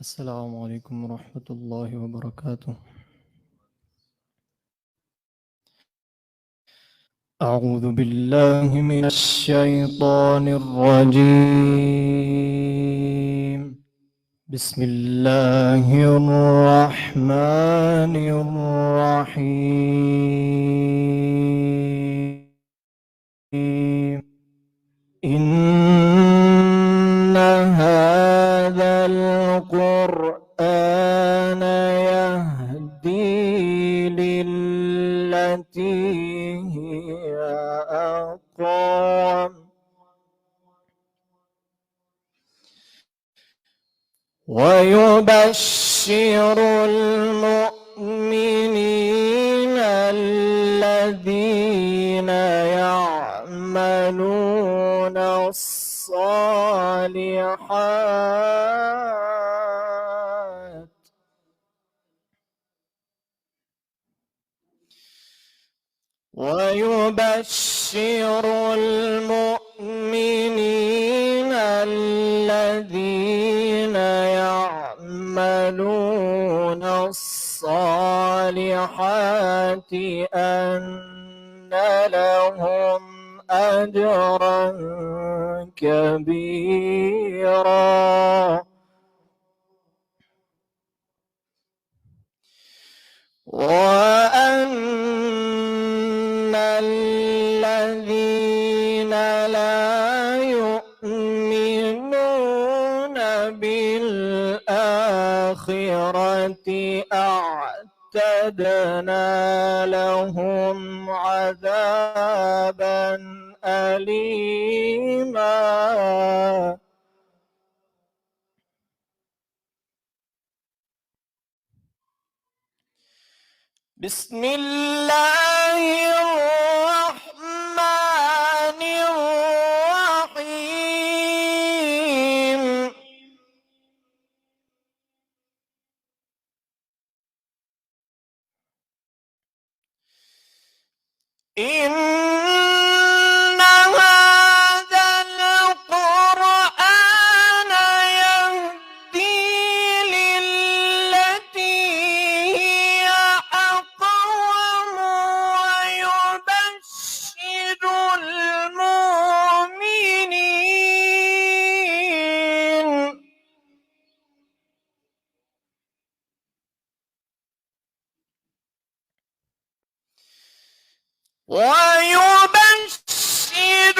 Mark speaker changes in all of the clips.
Speaker 1: السلام عليكم ورحمة الله وبركاته. أعوذ بالله من الشيطان الرجيم. بسم الله الرحمن الرحيم. إن هذا القرآن يهدي للتي هي أقوم ويبشر المؤمنين الذين يعملون الصالحات الذين يعملون الصالحات أن لهم أجرا كبيرا وأن الذين لا يؤمنون بالآخرة أعتدنا لهم عذابا أليما بسم الله الرحمن الرحيم إن هذا القرآن يهدي للتي هي أقوم ويبشر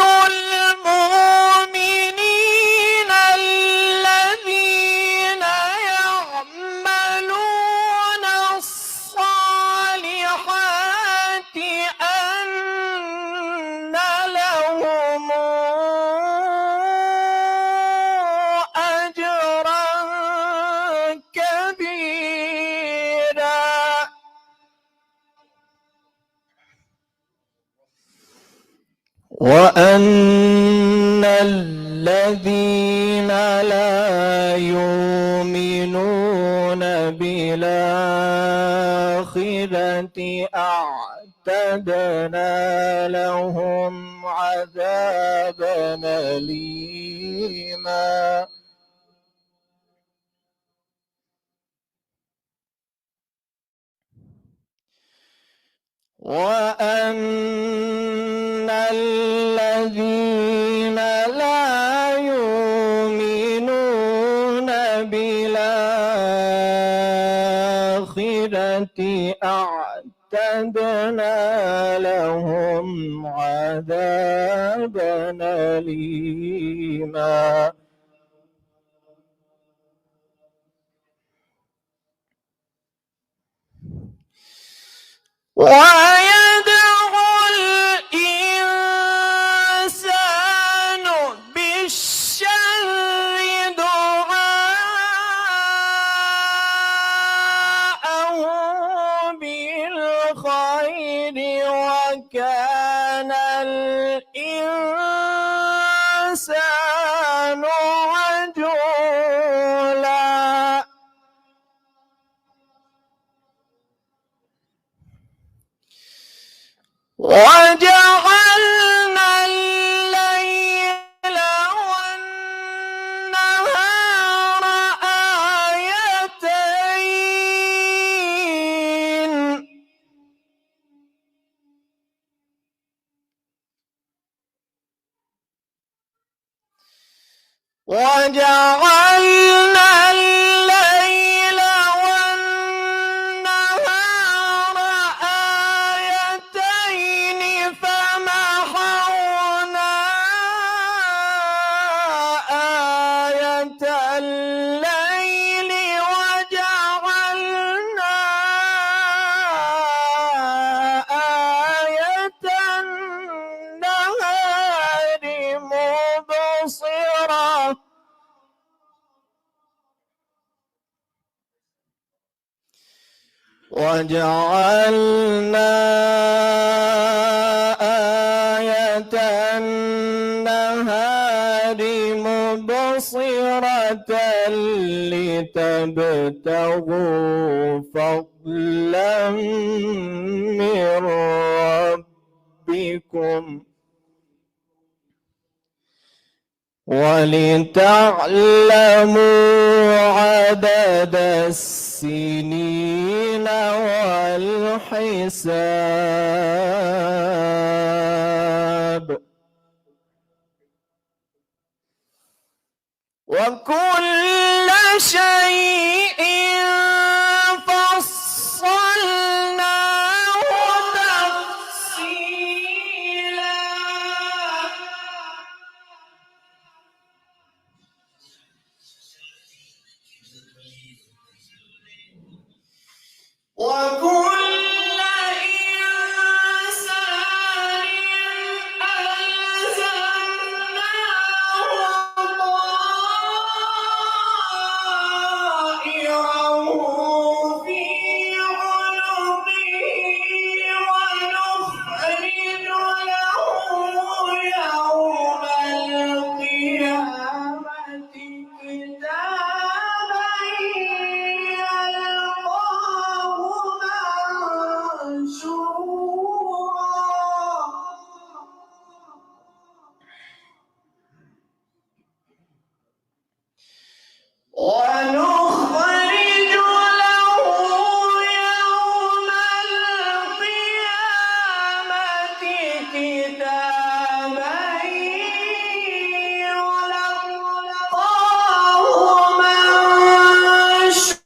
Speaker 1: المؤمنين الذين يعملون الصالحات أن لهم أجرا كبيرا وأن الذين لا يؤمنون بالآخرة أعتدنا لهم عذابا أليما وأن الذين لا يؤمنون بالآخرة أعتدنا لهم عذابا أليما ويدعو الإنسان بالشر دعاءه بالخير وكان الإنسان عجولا وجعلنا الليل والنهار آيتين وجعلنا الليل والنهار آيتين فمحونا آية الليل وجعلنا آية النهار مبصرة وجعلنا آية النهار مبصرة لتبتغوا فضلا من ربكم ولتعلموا عدد السنين والحساب وكل شيء فصلناه تفصيلا وكل إنسان ألزمناه طائره في عنقه ونخرج له يوم القيامة كتابا يلقاه منشورا ونخرج له يوم القيامة كتابا يلقاه منشورا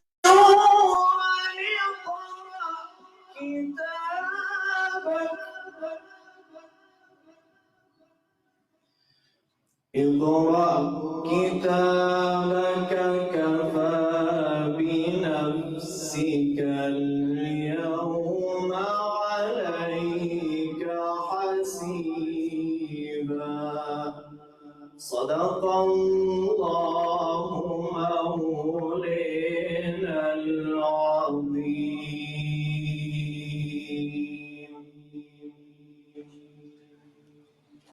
Speaker 1: اقرأ كتابك كفى بنفسك اليوم عليك حسيبا صدق الله